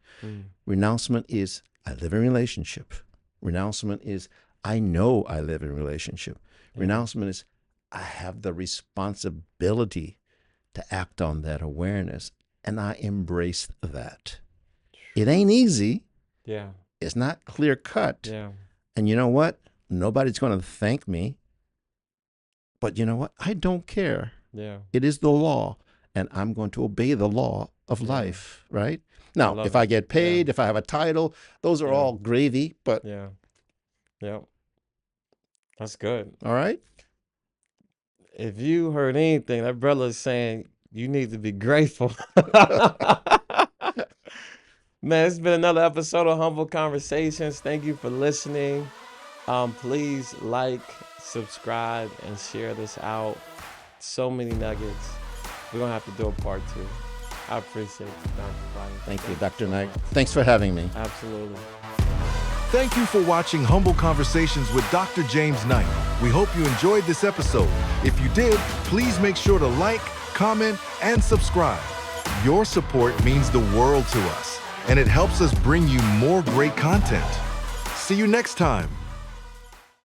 Renouncement is, I live in relationship. Renouncement is, I know I live in relationship. Renouncement is, I have the responsibility to act on that awareness. And I embrace that. It ain't easy. It's not clear cut. And you know what? Nobody's going to thank me. But you know what? I don't care. It is the law. And I'm going to obey the law of life, right? Now, if I get paid, if I have a title, those are all gravy, but... That's good. All right? If you heard anything, that brother is saying you need to be grateful. Man, it's been another episode of Humble Conversations. Thank you for listening. Please like, subscribe, and share this out. So many nuggets. We're going to have to do a part 2. I appreciate you, Dr. Byas. Thank you, Dr. Knight. Thanks for having me. Absolutely. Thank you for watching Humble Conversations with Dr. James Knight. We hope you enjoyed this episode. If you did, please make sure to like, comment, and subscribe. Your support means the world to us, and it helps us bring you more great content. See you next time.